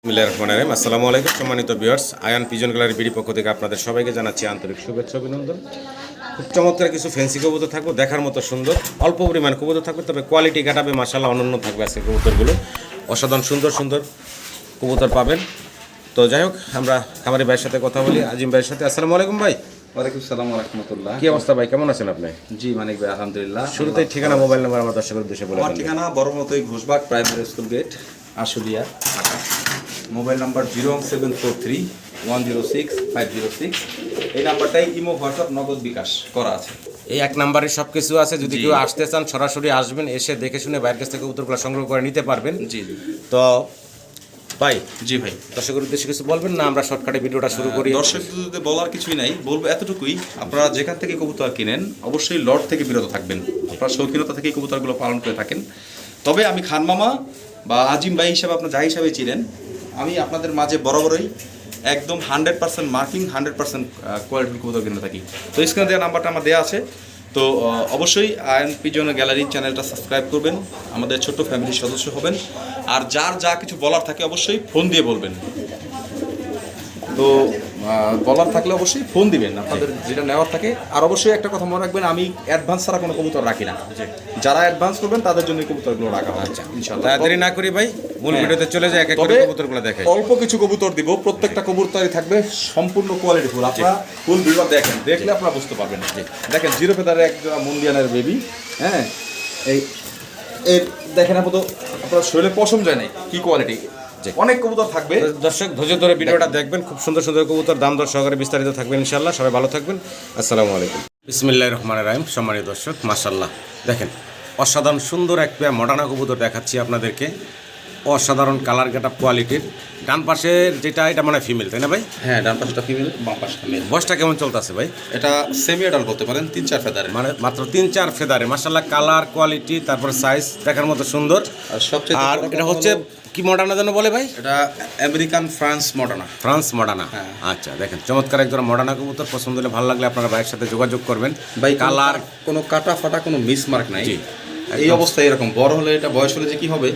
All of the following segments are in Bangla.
আসসালামু আলাইকুম সম্মানিত viewers, Ayan pigeon gallery BD পক্ষ থেকে আপনাদের সবাইকে জানাচ্ছি আন্তরিক শুভেচ্ছা অভিনন্দন। খুব চমৎকার কিছু ফ্যান্সি কবুতর থাকবে, দেখার মতো সুন্দর, অল্প পরিমাণ কবুতর থাকবে, তবে কোয়ালিটি কাটাবে মাশাআল্লাহ অনন্য থাকবে। আজকে কবুতরগুলো অসাধারণ সুন্দর সুন্দর কবুতর পাবেন। তো যাই হোক, আমরা খামারি ভাইয়ের সাথে কথা বলি, আজিম ভাইয়ের সাথে। আসসালামু আলাইকুম ভাই। ওয়ালাইকুম সালাম ওয়া রাহমাতুল্লাহ। কি অবস্থা ভাই, কেমন আছেন আপনি? জি মানিক ভাই, আলহামদুলিল্লাহ। শুরুতেই ঠিকানা, মোবাইল নাম্বার আমার দর্শকের উদ্দেশ্যে বলে আমার দেন। ঠিকানা বড়মতই Ghoshbag primary school gate, Ashulia, Dhaka. Mobile number 01743106506। এই নাম্বারটাই ইমো, হোয়াটসঅ্যাপ, নগদ বিকাশ করা আছে। এই এক নাম্বারে সব কিছু আছে। যদি কেউ আসতে চান সরাসরি আসবেন, এসে দেখে শুনে বাইরের কাছ থেকে উত্তরগুলো সংগ্রহ করে নিতে পারবেন। জি জি তো ভাই, জি ভাই, দর্শকের উদ্দেশ্যে কিছু বলবেন না? আমরা শর্টকাটে ভিডিওটা শুরু করি। দর্শকদের বলার কিছুই নাই, বলবো এতটুকুই, আপনারা যেখান থেকে কবুতর কিনেন অবশ্যই লট থেকে বিরত থাকবেন। আপনারা শৌখিনতা থেকে কবুতরগুলো পালন করে থাকেন। তবে আমি খান মামা বা আজিম ভাই হিসাবে আপনার যা হিসাবে চিনেন, আমি আপনাদের মাঝে বরাবরই একদম 100% মার্কিং, 100% কোয়ালিটির কবুতর কিনে থাকি। তো স্ক্রিনে দেওয়া নাম্বারটা আমার দেওয়া আছে। তো অবশ্যই আয়ন পিজন গ্যালারি চ্যানেলটা সাবস্ক্রাইব করবেন, আমাদের ছোট্ট ফ্যামিলির সদস্য হবেন। আর যার যা কিছু বলার থাকে অবশ্যই ফোন দিয়ে বলবেন। তো বলার থাকলে অবশ্যই ফোন দিবেন, আপনাদের যেটা নেওয়ার থাকে। আর অবশ্যই একটা কথা মনে রাখবেন, আমি অ্যাডভান্স ছাড়া কোনো কবুতর রাখি না। যারা অ্যাডভান্স করবেন তাদের জন্য কবুতরগুলো রাখা হয়। আচ্ছা, ইনশাআল্লাহ। তাড়াতাড়ি না করি ভাই, মূল ভিডিওতে চলে যায়। এক এক করে কবুতরগুলো দেখাই। অল্প কিছু কবুতর দিব, প্রত্যেকটা কবুতরই থাকবে সম্পূর্ণ কোয়ালিটি ফুল। আপনারা ফুল ভিডিও দেখেন, দেখলে আপনারা বুঝতে পারবেন। দেখেন, জিরো ফেদারের এক মুন্ডিয়ানের বেবি। হ্যাঁ, এই দেখেন, আপনার শরীরে পশম যায় নাই, কি কোয়ালিটি। অনেক কবুতর থাকবে। দর্শক ধৈর্য ধরে ভিডিওটা দেখবেন, খুব সুন্দর সুন্দর কবুতর, দাম দর সহকারে বিস্তারিত থাকবেন ইনশাআল্লাহ। সবাই ভালো থাকবেন। আসসালামু আলাইকুম। বিসমিল্লাহির রহমানির রহিম। সম্মানিত দর্শক, মাশাআল্লাহ দেখেন, অসাধারণ সুন্দর এক পেয়ার মডার্না কবুতর দেখাচ্ছি আপনাদেরকে। অসাধারণ কালার গেটআপ কোয়ালিটির। ডান পাশের যেটা, এটা মানে ফিমেল, তাই না ভাই? হ্যাঁ, ডান পাশটা ফিমেল, বাম পাশটা মেল। বয়সটা কেমন চলতেছে ভাই? এটা সেমি অ্যাডাল্ট বলতে পারেন, 3-4 ফেদারের। মানে মাত্র 3-4 ফেদারে। মাশাআল্লাহ কালার কোয়ালিটি, তারপর সাইজ দেখার মতো সুন্দর। আর সবচেয়ে আর এটা হচ্ছে কি মডার্না যেন বলে ভাই? এটা American France Moderna. France Moderna. হ্যাঁ। আচ্ছা, দেখেন চমৎকার একজন মডার্না কবুতর। পছন্দ হলে, ভালো লাগলে আপনারা ভাইয়ের সাথে যোগাযোগ করবেন। ভাই, কালার কোনো কাটা ফাটা কোনো মিসমার্ক নাই। জি, এই অবস্থায় এরকম বড় হলে, এটা বয়স হলে যে কি হবে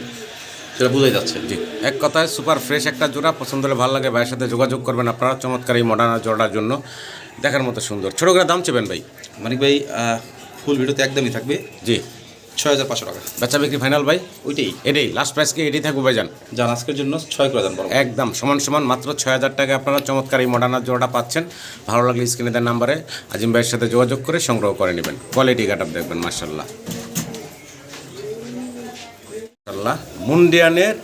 সেটা বোঝাই যাচ্ছে। জি, এক কথায় সুপার ফ্রেশ একটা জোড়া। পছন্দ হলে, ভালো লাগে, ভাইয়ের সাথে যোগাযোগ করবেন আপনারা চমৎকার এই মডার্না জোড়ার জন্য। দেখার মতো সুন্দর। ছোটো করে দাম চেবেন ভাই? মানিক ভাই, ফুল ভিডিওতে একদমই থাকবে। জি, 6500 টাকা। বেচা বিক্রি ফাইনাল ভাই? ওইটাই এটাই লাস্ট প্রাইস কি এটাই থাকবে ভাই? যান আজকের জন্য 6 করে দেন বড়। একদম সমান সমান মাত্র 6000 টাকা আপনারা চমৎকার এই মডার্নার জোড়াটা পাচ্ছেন। ভালো লাগলে স্ক্রিনে দেওয়া নাম্বারে আজিম ভাইয়ের সাথে যোগাযোগ করে সংগ্রহ করে নেবেন। কোয়ালিটি গেটআপ দেখবেন মাশাআল্লাহ। মাশাআল্লাহ মুন্ডিয়ানের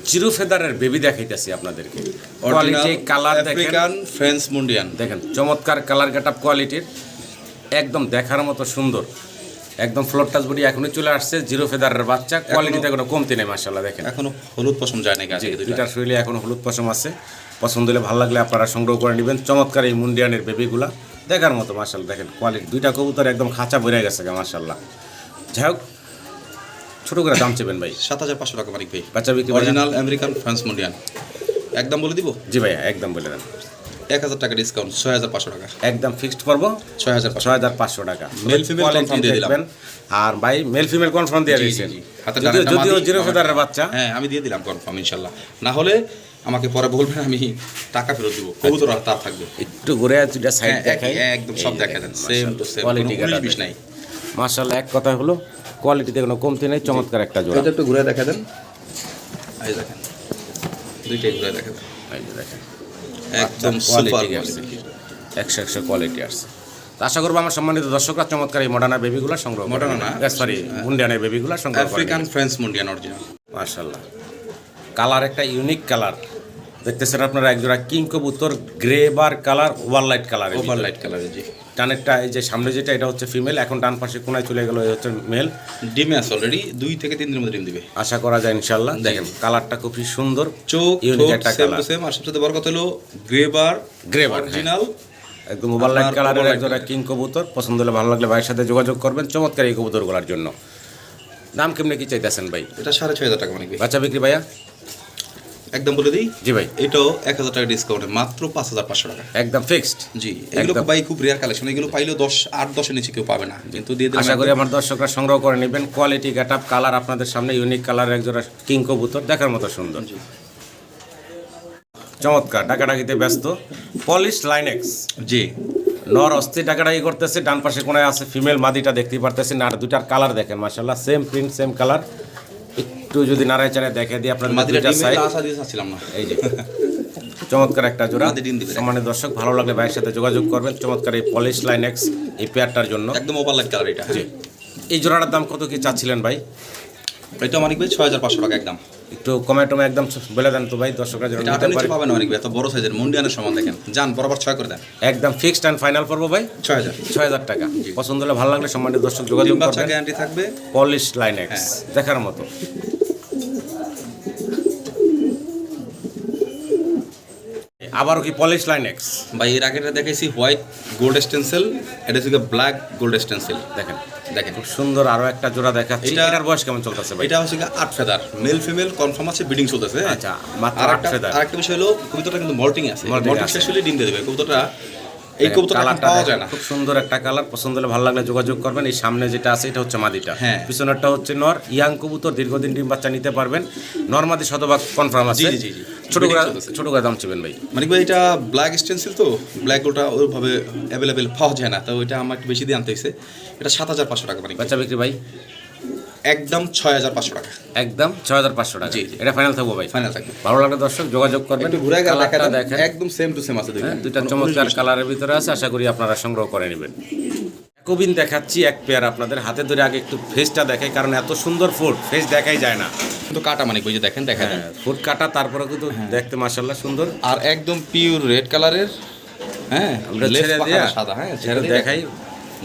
জিরো ফেদারের বেবি দেখাইতেছি আপনাদেরকে। কোয়ালিটি কালার দেখেন, আফ্রিকান ফ্রেঞ্চ মুন্ডিয়ান দেখেন চমৎকার কালার গেটআপ কোয়ালিটির, একদম দেখার মতো সুন্দর। একদম ফ্লোর টাচ বডি এখনই চলে আসছে। জিরো ফেদারের বাচ্চা, কোয়ালিটিতে কোনো কমতি নেই মাশাআল্লাহ। দেখেন এখনো হলুদ পশম যায় না গাছে, দুইটার শরীরে এখনো হলুদ পশম আছে। পছন্দ হলে, ভালো লাগলে আপনারা সংগ্রহ করে নেবেন। চমৎকার এই মুন্ডিয়ানের বেবিগুলা দেখার মতো মাশাআল্লাহ। দেখেন কোয়ালিটি, দুইটা কবুতর একদম খাঁচা বেড়ে গেছে মাশাআল্লাহ। যাই হোক, ছোটো করে দাম চেবেন ভাই? 7500 টাকা মানিক ভাই। বাচ্চা বিক্রি অরিজিনাল আমেরিকান ফ্রান্স মুন্ডিয়ান। একদম বলে দিব? জি ভাই, একদম বলে দেন। 1000 টাকা ডিসকাউন্ট, 6500 টাকা। একদম ফিক্সড করবো 6500 টাকা। মেল ফিমেল কনফার্ম দিয়ে দিলাম। আর ভাই মেল ফিমেল কনফার্ম দিয়ে দিয়েছেন, যদিও জিরো ফেদারের বাচ্চা। হ্যাঁ, আমি দিয়ে দিলাম কনফার্ম ইনশাআল্লাহ। না হলে আমাকে পরে বলবেন, আমি টাকা ফেরত দিব। কবুতর তার থাকবে। একটু ঘুরে দুইটা সাইড দেখাই, একদম সব দেখা দেন, সেম টু সেম, কোয়ালিটি কোনো 19-20 নাই মাশাআল্লাহ। এক কথা হলো কোয়ালিটিতে কোনো কমতি নেই, চমৎকার একটা জোড়া। এটা একটু ঘুরে দেখা দেন, এই দেখেন, দুইটাই ঘুরে দেখা দেন, এই যে দেখেন একদম সুপার কোয়ালিটি, 100 কোয়ালিটি আসছে। আশা করবো আমার সম্মানিত দর্শকরা চমৎকার এই মডার্না বেবিগুলো সংগ্রহ, মডার্না না সরি মুন্ডিয়ানের বেবিগুলো সংগ্রহ করবেন। আফ্রিকান ফ্রেঞ্চ মুন্ডিয়ান অরিজিনাল মাশাআল্লাহ। কালার একটা ইউনিক কালার দেখতেছেন আপনারা, একজোড়া কিং কবুতর, grey bar colour, over light colour. Over light colour. জি, ডানেরটা এই যে সামনে যেটা, এটা হচ্ছে ফিমেল। এখন ডান পাশে কোনায় চলে গেল, এই হচ্ছে মেল। ডিমে আছে অলরেডি, 2 থেকে 3 দিনের মধ্যে ডিম দিবে আশা করা যায় ইনশাআল্লাহ। দেখেন কালারটা খুব সুন্দর, চোখ ইউনিক একটা সেম কালার। Two same. আর সবচেয়ে বড় কথা হলো গ্রে বার অরিজিনাল, একদম ওভারলাইট কালারের একজোড়া কিং কবুতর। পছন্দ হলে, ভালো লাগলে ভাইয়ের সাথে যোগাযোগ করবেন চমৎকার এই কবুতরগুলোর জন্য। দাম কেমনে কি চাইতেছেন ভাই? এটা 6500 টাকা মানে। বাচ্চা বিক্রি ভাইয়া? একদম বলে দিই। জি ভাই, এটাও 1000 টাকা ডিসকাউন্টে মাত্র 5500 টাকা একদম ফিক্সড। জি, এগুলো ভাই খুব রেয়ার কালেকশন, এগুলো পাইলেও 8-10 এর নিচে কেউ পাবে না, কিন্তু দিয়ে দিলাম। আশা করি আমার দর্শকরা সংগ্রহ করে নেবেন। কোয়ালিটি গেটআপ কালার আপনাদের সামনে, ইউনিক কালার একজোড়া কিং কবুতর দেখার মতো সুন্দর। চমৎকার, ডাকাডাকিতে ব্যস্ত। পলিশ লাইনেক্স, জি নর অস্থির ডাকাডাকি করতেছে। ডান পাশে কোনায় আছে ফিমেল মাদিটা দেখতেই পারতেছেন। আর দুটার কালার দেখেন মাশাআল্লাহ, সেম প্রিন্ট সেম কালার। একটু যদি নাড়ায় চাড়ায় দেখে দিই আপনাদের মাদিটা দুইটা ডিমে সাইড। আশা দিয়ে চাচ্ছিলাম না। এই যে চমৎকার একটা জোড়া। মাদি ডিম দিবে। সম্মানিত দর্শক, ভালো লাগলে ভাইয়ের সাথে যোগাযোগ করবেন চমৎকার এই পলিশ লাইনেক্স এই পেয়ারটার জন্য। একদম ওভার লাইট কালার এটা। জি, এই জোড়াটার দাম কত কি চাচ্ছিলেন ভাই? এটা মানিক ভাই 6500 টাকা একদম। একটু কমে টমে একদম বলে দেন তো ভাই, দর্শকরা যেন এটা নিতে আপনি পারে। নিচে পাবেন না মানিক ভাই, এত বড় সাইজের মুন্ডিয়ানের সমান দেখেন। যান বরাবর 6 করে দেন। একদম ফিক্সড অ্যান্ড ফাইনাল পড়বো ভাই 6000। 6000 টাকা। পছন্দ হলে ভালো লাগলে সম্মানিত দর্শক যোগাযোগ ডিম বাচ্চা করবেন। গ্যারান্টি থাকবে। পলিশ লাইনেক্স দেখার মতো। আবারও কি পলিশ লাইনেক্স? ভাই এর আগেটা দেখাইছি হোয়াইট গোল্ড স্টেন্সিল, এটা হচ্ছে ব্ল্যাক গোল্ড স্টেন্সিল। দেখেন দেখেন খুব সুন্দর আরো একটা জোড়া দেখাচ্ছি। এটা- এটার বয়স কেমন চলতেছে ভাই? এটা হচ্ছে 8 ফেদার, মেল ফিমেল কনফার্ম আছে, ব্রিডিং চলতেছে। আচ্ছা, মাত্র আর 8 ফেদার। আরেকটা বিষয় হলো কবুতরটা কিন্তু মল্টিং আছে। Molting মল্টিং আছে। শেষ হলে ডিম দিয়ে দেবে কবুতরটা। এই কবুতরটা এখন কালারটা পাওয়া দেখেন, যায় না। খুব সুন্দর একটা কালার। পছন্দ হলে ভালো লাগলে যোগাযোগ করবেন। এই সামনে যেটা আছে এটা হচ্ছে মাদিটা, হ্যাঁ। পিছনেরটা হচ্ছে নর। ইয়াং কবুতর, দীর্ঘদিন ডিম বাচ্চা নিতে পারবেন। নর মাদি শতভাগ কনফার্ম আছে। জি, জি, জি। ছোট করে ছোট করে দাম চাবেন ভাই? মানে ভাই এটা ব্ল্যাক স্টেন্সিল তো, ব্ল্যাক গোলটা ওইভাবে অ্যাভেলেবেল পাওয়া যায় না, তো ওইটা আমার একটু বেশি দিয়ে আনতে হয়েছে। এটা 7500 টাকা মানে বাচ্চা বিক্রি ভাই একদম 6500 টাকা। একদম 6500 টাকা। জি, জি। এটা ফাইনাল থাকবো ভাই? ফাইনাল থাকবে। ভালো লাগলে দর্শক যোগাযোগ করবেন। একটু ঘুরে গেলে কালারটা দেখেন, দেখেন, একদম সেম টু সেম আছে দুইটা। দুইটা চমৎকার কালারের ভিতরে আছে। আশা করি আপনারা সংগ্রহ করে নেবেন। কবিন দেখাচ্ছি এক পেয়ার আপনাদের হাতে ধরে। আগে একটু ফেসটা দেখাই, কারণ এত সুন্দর ফুড ফেস দেখাই যায় না। কিন্তু কাটা মানে ওই যে দেখেন, দেখা যায়। ফুড কাটা, তারপরে কিন্তু দেখতে মাশাআল্লাহ সুন্দর। আর একদম পিওর রেড কালারের। হ্যাঁ, আমরা লেস ছেড়ে পাকা দিয়া সাদা। হ্যাঁ, ছেড়ে ছেড়ে দিয়ে দেখাই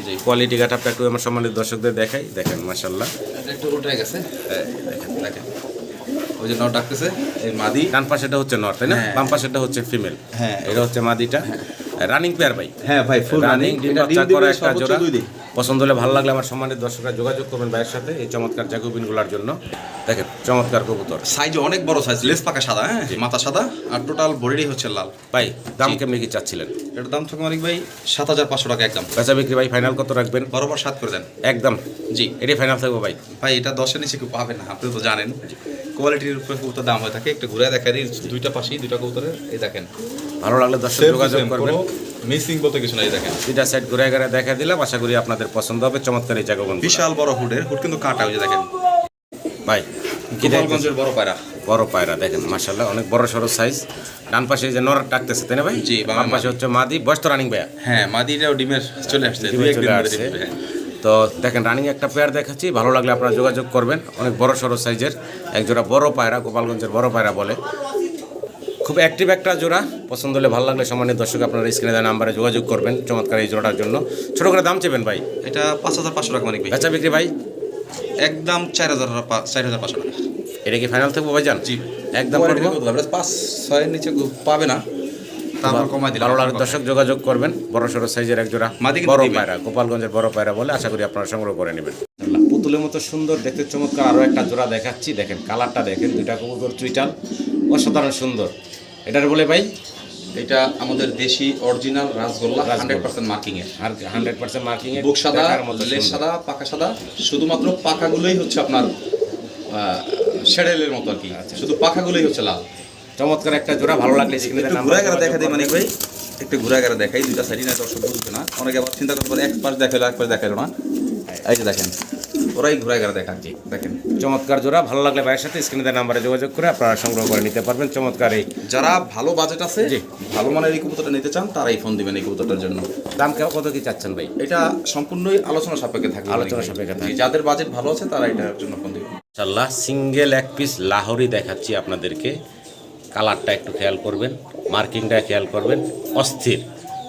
জি। কোয়ালিটি কাটাপটা একটু আমার সম্মানিত দর্শকদের দেখাই। দেখেন মাশাআল্লাহ, এটা একটু উল্টায় গেছে। দেখেন দেখেন, ওই যে নট ডাকতেছে এই মাদি। ডান পাশেটা হচ্ছে নর, তাই না? হ্যাঁ। বাম পাশেটা হচ্ছে ফিমেল। হ্যাঁ। এটা হচ্ছে মাদিটা। রানিং পেয়ার ভাই। হ্যাঁ ভাই, ফুল রানিং ডিম বাচ্চা দিবে করা একটা সর্বোচ্চ জোড়া। 2 দিন। পছন্দ হলে ভালো লাগলে আমার সম্মানিত দর্শকরা যোগাযোগ করবেন ভাইয়ের সাথে এই চমৎকার জ্যাকোবিনগুলোর জন্য। দেখেন চমৎকার কবুতর, সাইজ অনেক বড় সাইজ, লেস পাকা সাদা। হ্যাঁ, মাথা সাদা আর টোটাল বডিটাই হচ্ছে লাল। ভাই দাম জি। কেমনি কি চাচ্ছিলেন? এটার দাম থাকে মানিক ভাই 7500 টাকা একদম। বেচা বিক্রি ভাই ফাইনাল কত রাখবেন? বরাবর 7 করে দেন। একদম জি এটাই ফাইনাল থাকবো ভাই। ভাই, এটা 10-এর নিচে কেউ পাবে না, আপনি তো জানেন। কোয়ালিটির উপরে কবুতর দাম হয়ে থাকে। একটু ঘুরে দেখা দিই দুইটা পাশেই দুইটা কবুতরের। এই দেখেন ভালো লাগলে দর্শক যোগাযোগ করবেন। মিসিং বলতে কিছু নাই। দেখেন দুইটা সাইড ঘুরে ঘুরে দেখা দিলাম, আশা করি আপনাদের পছন্দ হবে চমৎকার এই জ্যাকোবিন। বিশাল বড় হুডের, হুড কিন্তু কাটা। ওই যে দেখেন ভাই কি দেখেন, গোপালগঞ্জের বড় পায়রা। বড় পায়রা দেখেন মাশাআল্লাহ, অনেক বড় সড়ো সাইজ। ডান পাশে যে নর ডাকতেছে তাই না ভাই? জি, বাম পাশে হচ্ছে মাদি। বয়স তো রানিং ভাইয়া? হ্যাঁ, মাদিটাও ডিমের চলে আসছে। ডিমে দুই একদিন চলে ধরে আসছে। ডিম, হ্যাঁ। তো দেখেন রানিং একটা পেয়ার দেখাচ্ছি, ভালো লাগলে আপনারা যোগাযোগ করবেন। অনেক বড় সড়ো সাইজের একজোড়া বড় পায়রা, গোপালগঞ্জের বড় পায়রা বলে। খুব অ্যাক্টিভ একটা জোড়া। পছন্দ হলে ভালো লাগলে সম্মানিত দর্শক আপনারা স্ক্রিনে দেওয়া নাম্বারে যোগাযোগ করবেন চমৎকার এই জোড়াটার জন্য। ছোট করে দাম চেবেন ভাই? এটা 5500 টাকা মানিক ভাই। বেচা বিক্রি ভাই একদম 4500 টাকা। এটা কি ফাইনাল থাকবো ভাইজান? জি, একদম করবো। 5-6 নিচে পাবে না, তারপর কমাই দিলাম। ভালো লাগলে দর্শক যোগাযোগ করবেন। বড় সড়ো সাইজের এক জোড়া মাদি কিন্তু বড় দিবেন। পায়রা, গোপালগঞ্জের বড় পায়রা বলে। আশা করি আপনারা সংগ্রহ করে নেবেন। পুতুলের মতো সুন্দর দেখতে চমৎকার আরো একটা জোড়া দেখাচ্ছি। দেখেন কালারটা দেখেন, দুইটা কবুতর চুইটাল, অসাধারণ সুন্দর। এটার বলে ভাই এটা আমাদের দেশি অরিজিনাল রাসগোল্লা, রাসগোল্লা। 100% মার্কিং এর। আর 100% মার্কিং এর বুক সাদা, দেখার মতো লেজ সুন্দর। সাদা, পাকা সাদা। শুধুমাত্র পাকাগুলোই হচ্ছে আপনার শেডেলের মতো আর কি। শুধু পাখাগুলোই হচ্ছে লাল। চমৎকার একটা জোড়া। ভালো লাগলে স্ক্রিনে একটু ঘুরে গেলে দেখা দিই মানিক ভাই, একটু ঘুরে গেলে দেখাই। দুইটা সাইডই না, দর্শক বুঝবে না। অনেকে আবার চিন্তা করতে পারে এক পাশ দেখালো এক পাশ দেখালো না। এই যে দেখেন, ওরাই ঘুরে গেলে দেখা। জি দেখেন চমৎকার জোড়া। ভালো লাগলে ভাইয়ের সাথে স্ক্রিনে দেওয়া নাম্বারে যোগাযোগ করে আপনারা সংগ্রহ করে নিতে পারবেন চমৎকার এই। যারা ভালো বাজেট আছে, জি। ভালো মানের এই কবুতরটা নিতে চান, তারাই ফোন দিবেন এই কবুতরটার জন্য। দাম কত কি চাচ্ছেন ভাই? এটা সম্পূর্ণই আলোচনা সাপেক্ষে থাকবে। আলোচনা সাপেক্ষে থাকবে। জি, যাদের বাজেট ভালো আছে তারা এটার জন্য ফোন দিবেন। ইনশাআল্লাহ সিঙ্গেল এক পিস লাহোরি দেখাচ্ছি আপনাদেরকে। কালারটা একটু খেয়াল করবেন, মার্কিংটা খেয়াল করবেন। অস্থির।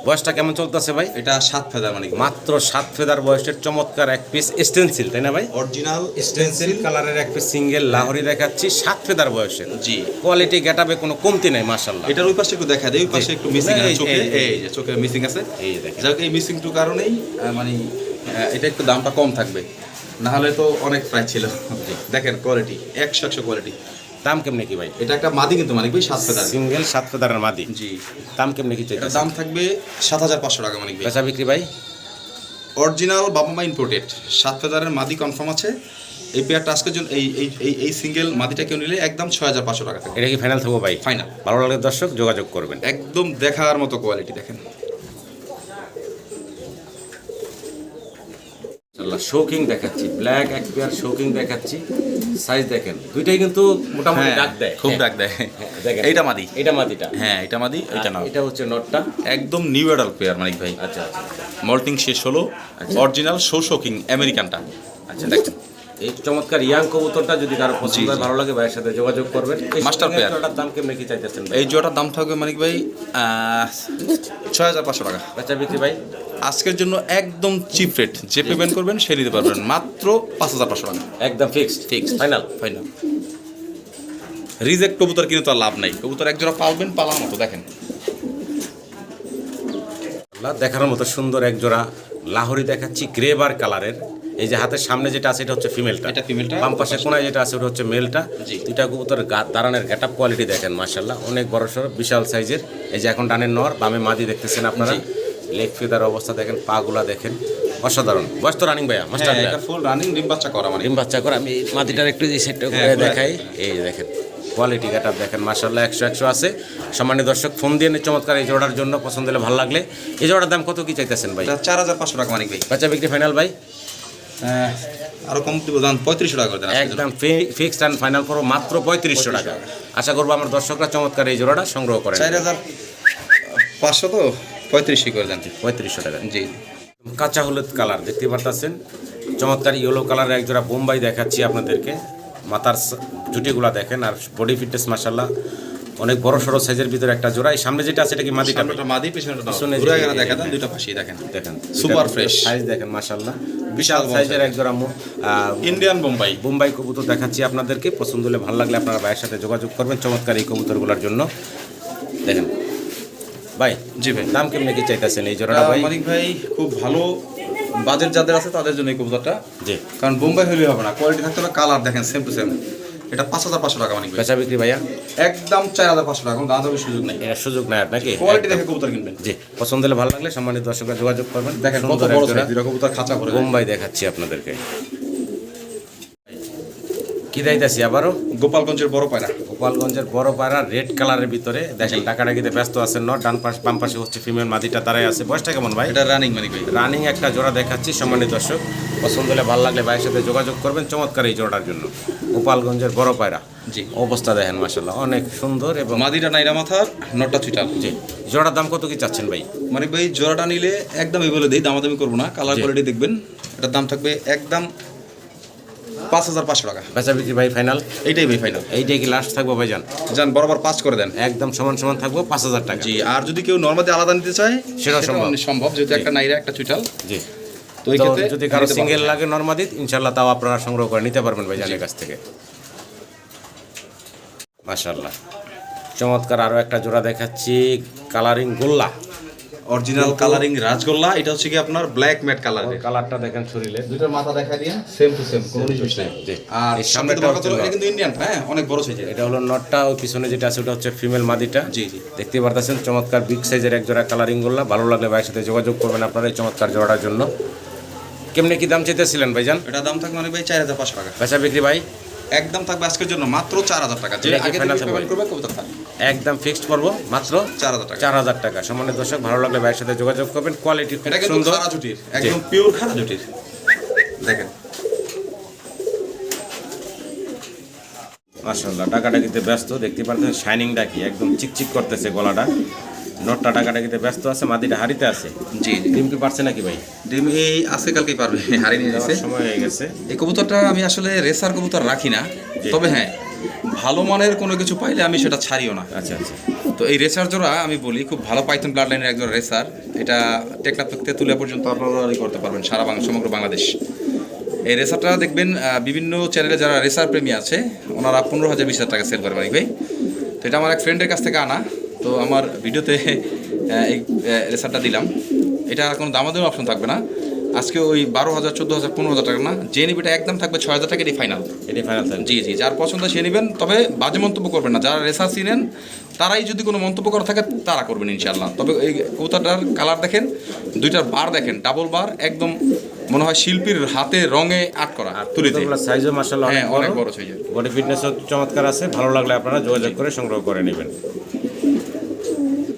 বয়সটা কেমন চলতেছে ভাই? এটা 7 ফেদার মানিক। মাত্র 7 ফেদার বয়সের চমৎকার এক পিস স্টেনসিল, তাই না ভাই? অরিজিনাল স্টেনসিল কালারের এক পিস সিঙ্গেল লাহোরি দেখাচ্ছি 7 ফেদার বয়সের। জি। কোয়ালিটি গেটাবে কোনো কমতি নাই মাশাআল্লাহ। এটার ওই পাশে একটু দেখা দেয়, ওই পাশে একটু মিসিং আছে এই- চোখে। এই- এই যে চোখে মিসিং আছে। এই যে দেখেন। যাক, এই মিসিং টু কারণেই মানে এটা একটু দামটা কম থাকবে, না হলে তো অনেক প্রাইস ছিল। দেখেন কোয়ালিটি 100 কোয়ালিটি। দাম কেমনে কি ভাই? এটা একটা মাদি কিন্তু মানিক ভাই 7 ফেদার। সিঙ্গেল 7 ফেদারের মাদি। জি, দাম কেমনে কি এটার চাইতেছে? দাম থাকবে 7500 টাকা মানিক ভাই। বেচা বিক্রি ভাই অরিজিনাল বাবা মা ইম্পোর্টেড 7 ফেদারের মাদি কনফার্ম আছে। এই পেয়ারটা আজকের জন্য এই সিঙ্গেল মাদিটা কেউ নিলে একদম 6500 টাকা থাকবে। এটা কি ফাইনাল থাকবো ভাই? ফাইনাল। ভালো লাগলে দর্শক যোগাযোগ করবেন। একদম দেখার মতো কোয়ালিটি দেখেন। শোকিং দেখাচ্ছি, ব্ল্যাক এক পেয়ার শোকিং দেখাচ্ছি, সাইজ দেখেন দুইটাই কিন্তু মোটামুটি ডাক দেয়, খুব ডাক দেয়। দেখেন এইটা মাদি, এটা মাদিটা, হ্যাঁ এটা মাদি, এটা না, এটা হচ্ছে নটটা। একদম নিউ অ্যাডাল্ট পেয়ার মানিক ভাই। আচ্ছা আচ্ছা মল্টিং শেষ হলো, অরিজিনাল শোকিং আমেরিকানটা। আচ্ছা দেখেন এই চমৎকার ইয়াং কবুতরটা যদি কারো পছন্দ হয়, ভালো লাগে, ভাইয়ের সাথে যোগাযোগ করবেন। Master pair. এটার দাম কেমন কি চাইতেছেন ভাই? এই জোড়াটার দাম থাকবে মানিক ভাই 6500 টাকা। বেচা বিক্রি ভাই আজকের জন্য একদম চিপ রেট, যে পেমেন্ট করবেন সে নিতে পারবেন মাত্র 5500 টাকা। একদম ফিক্সড ফাইনাল। ফাইনাল। রিজেক্ট কবুতর কিনে তো আর লাভ নাই, কবুতর এক জোড়া পালবেন, পালার মতো দেখেন। দেখার মতো সুন্দর এক জোড়া লাহোরি দেখাচ্ছি, গ্রে বার কালারের। এই যে হাতের সামনে যেটা আছে এটা হচ্ছে ফিমেলটা, এটা ফিমেলটা। বাম পাশে কোনায় যেটা আছে ওটা হচ্ছে মেলটা। জি। দুইটা কবুতর দাঁড়ানোর গেটআপ কোয়ালিটি দেখেন মাশাআল্লাহ, অনেক বড় সড়ো বিশাল সাইজের। এই যে এখন ডানের নর, বামে মাদি দেখতেছেন আপনারা। লেগ ফিদার অবস্থা দেখেন, পাগুলা দেখেন, অসাধারণ। বয়স তো রানিং ভাইয়া, মাস্টার হ্যাঁ, এটা ফুল রানিং, ডিম বাচ্চা করা মানে। ডিম বাচ্চা করে। আমি মাদিটার একটু যে সেটটা করে দেখাই, এই যে দেখেন কোয়ালিটি গেটআপ দেখেন মাশাআল্লাহ, 100 আছে। সম্মানিত দর্শক ফোন দিয়ে চমৎকার এই জোড়ার জন্য, পছন্দ হলে ভালো লাগলে। এই জোড়ার দাম কত কি চাইতেছেন ভাই? এটা 4500 টাকা মানিক ভাই। বাচ্চা বিক্রি ফাইনাল ভাই? আরো কম দিব, দাম 3500 টাকা করে দেন। একদম ফিক্সড অ্যান্ড ফাইনাল করবো মাত্র 3500 টাকা। আশা করবো আমার দর্শকরা চমৎকার এই জোড়াটা সংগ্রহ করেন। 4500 তো 3500 করে দেন। 3500 টাকা। জি। কাঁচা হলুদ কালার দেখতে পারতেছেন, চমৎকার ইয়েলো কালারের একজোড়া বোম্বাই দেখাচ্ছি আপনাদেরকে। মাথার জুটিগুলা দেখেন, আর বডি ফিটনেস মাশাআল্লাহ অনেক বড় সড়ো সাইজের ভিতরে একটা জোড়া। এই সামনে যেটা আছে এটা কি মাদিটা? সামনেটা মাদি, পেছনেটা নাও। পিছনে ঘুরে যে- গেলে দেখা দেন, দুইটা পাশেই দেখেন। দেখেন সুপার ফ্রেশ সাইজ দেখেন মাশাআল্লাহ, বিশাল সাইজের একজোড়া ইন্ডিয়ান বোম্বাই। বোম্বাই কবুতর দেখাচ্ছি আপনাদেরকে। পছন্দ হলে ভালো লাগলে আপনারা ভাইয়ের সাথে যোগাযোগ করবেন চমৎকার এই কবুতরগুলোর জন্য। দেখেন ভাই, জি ভাই, দাম কেমনে কি চাইতেছেন এই জোড়াটা ভাই? মানিক ভাই খুব ভালো বাজেট যাদের আছে তাদের জন্য এই কবুতরটা, জি। কারণ বোম্বাই হলেই হবে না, কোয়ালিটি থাকতে হবে, কালার দেখেন সেম টু সেম। এটা 5500 টাকা মানিক ভাই। বেচা বিক্রি ভাইয়া? একদম 4500 টাকা, কোনো দাঁড়ানোর সুযোগ নেই। এটা সুযোগ নাই আর নাকি? কোয়ালিটি দেখে কবুতর কিনবেন। জি, পছন্দ হলে ভালো লাগলে সম্মানিত দর্শকরা যোগাযোগ করবেন। দেখেন কত সুন্দর বড় একজোড়া সাইজ, দুটো কবুতর খাঁচা করে। বোম্বাই দেখাচ্ছি আপনাদেরকে। কি দাইতাছি আবারও? গোপালগঞ্জের বড় পায়রা। গোপালগঞ্জের বড় পায়রা রেড কালারের ভিতরে দেখেন, ডাকাডাকিতে ব্যস্ত আছেন নট, ডান পাশ বাম পাশে হচ্ছে ফিমেল মাদিটা দাঁড়ায় আছে। বয়সটা কেমন ভাই? এটা রানিং মানিক ভাই। রানিং একটা জোড়া দেখাচ্ছি সম্মানিত দর্শক, পছন্দ হলে ভালো লাগলে ভাইয়ের সাথে যোগাযোগ করবেন চমৎকার এই জোড়াটার জন্য। গোপালগঞ্জের বড় পায়রা, জি। অবস্থা দেখেন মাশাআল্লাহ অনেক সুন্দর। এবং মাদিটা নাইরা মাথার, নটটা ছুটাল। জি, জোড়ার দাম কত কি চাচ্ছেন ভাই? মানিক ভাই জোড়াটা নিলে একদম এই বলে দিই, দামাদামি করবো না, কালার জি। কোয়ালিটি দেখবেন। এটার দাম থাকবে একদম 5500 টাকা। বেচা বিক্রি ভাই ফাইনাল? এইটাই ভাই ফাইনাল। এইটাই কি লাস্ট থাকবো ভাইজান? যান বরাবর 5 করে দেন। একদম সমান সমান থাকবো 5000 টাকা। জি, আর যদি কেউ নর্মালি আলাদা নিতে চায় সেটাও সম্ভব। সম্ভব, যেহেতু একটা নাইরা একটা চুইটাল। জি, তো এই তো ক্ষেত্রে যদি কারো নিতে সিঙ্গেল পারবেন। লাগে নরমাদি, ইনশাল্লাহ তাও আপনারা সংগ্রহ করে নিতে পারবেন ভাইজানের কাছ থেকে। মাশাআল্লাহ চমৎকার আরো একটা জোড়া দেখাচ্ছি, কালারিং গোল্লা, অরিজিনাল কালারিং রাজগোল্লা। এটা হচ্ছে কি আপনার ব্ল্যাক ম্যাট কালারের। কালারটা দেখেন শরীরে, দুইটার মাথা দেখা দিয়ে সেম টু সেম, কোনো জিনিস নাই। জি। আর এই সামনে সামনেটা হচ্ছে এটা নর। কিন্তু ইন্ডিয়ান, হ্যাঁ অনেক বড় সাইজের। এটা হলো নটটা, ওই পিছনে যেটা আছে ওটা হচ্ছে ফিমেল মাদিটা। জি জি। দেখতে পারতেছেন চমৎকার বিগ সাইজের এক জোড়া কালারিং গোল্লা। ভালো লাগলে ভাইয়ের সাথে যোগাযোগ করবেন আপনারা এই চমৎকার জোড়াটার জন্য। কেমনে কি দাম চাইতেছিলেন ভাইজান? এটা দাম থাকবে মানে ভাই 4500 টাকা। বেচা বিক্রি ভাই? একদম থাকবে আজকের জন্য মাত্র 4000 টাকা। যে এটা কি আগে final থেকে থাকবে? পেমেন্ট করবে কবুতর থাকবে একদম ফিক্সড করবো মাত্র 4000 টাকা। 4000 টাকা। সম্মানিত দর্শক ভালো লাগলে ভাইয়ের সাথে যোগাযোগ করবেন, কোয়ালিটি খুব এটা কিন্তু সুন্দর। খাড়া জুটির, একদম পিওর খাড়া জুটির। দেখেন মাশাআল্লাহ ডাকাডাকিতে ব্যস্ত, দেখতে পাচ্ছেন শাইনিংটা কি একদম চিকচিক করতেছে গলাটা। নটটা ডাকাডাকিতে ব্যস্ত আছে, মাদিটা হারিতে আছে। জি জি। ডিম কি পারছে নাকি ভাই? ডিম এই আজকে কালকেই পারবে, হারিয়ে নিয়ে যাওয়ার যাচ্ছে। সময় হয়ে গেছে। এই কবুতরটা আমি আসলে রেসার কবুতর রাখি না, জি। তবে হ্যাঁ ভালো মানের কোনো কিছু পাইলে আমি সেটা ছাড়িও না। আচ্ছা আচ্ছা, তো এই রেসার জোড়া আমি বলি খুব ভালো পাইথন ব্লাড লাইনের একজন রেসার। এটা টেকনাফ থেকে তুলে পর্যন্ত আপনারা করতে পারবেন সারা সমগ্র বাংলাদেশ। এই রেসারটা দেখবেন বিভিন্ন চ্যানেলে যারা রেসার প্রেমী আছে ওনারা 15,000-20,000 টাকা সেল করে মানিক ভাই। তো এটা আমার এক ফ্রেন্ডের কাছ থেকে আনা, তো আমার ভিডিওতে এই রেসারটা দিলাম। এটা কোনো দামাদামি অপশন থাকবে না। আজকে ওই 12,000, 14,000, 15,000 টাকা না, যে নিবে এটা একদম থাকবে 6,000 টাকা, এটাই ফাইনাল। এটাই ফাইনাল থাকবে। জি জি, যার পছন্দ সে নেবেন, তবে বাজে মন্তব্য করবেন না। যারা রেসার চিনেন তারাই যদি কোনো মন্তব্য করা থাকে তারা করবেন ইনশাআল্লাহ। তবে এই কবুতরটার কালার দেখেন, দুইটার বার দেখেন, ডাবল বার, একদম মনে হয় শিল্পীর হাতে রঙে আর্ট করা আর তুলিতে। কবুতরগুলোর সাইজও মাশাআল্লাহ হ্যাঁ, অনেক অনেক বড় বড় সাইজের। বডি ফিটনেসও চমৎকার আছে। ভালো লাগলে আপনারা যোগাযোগ করে সংগ্রহ করে নেবেন।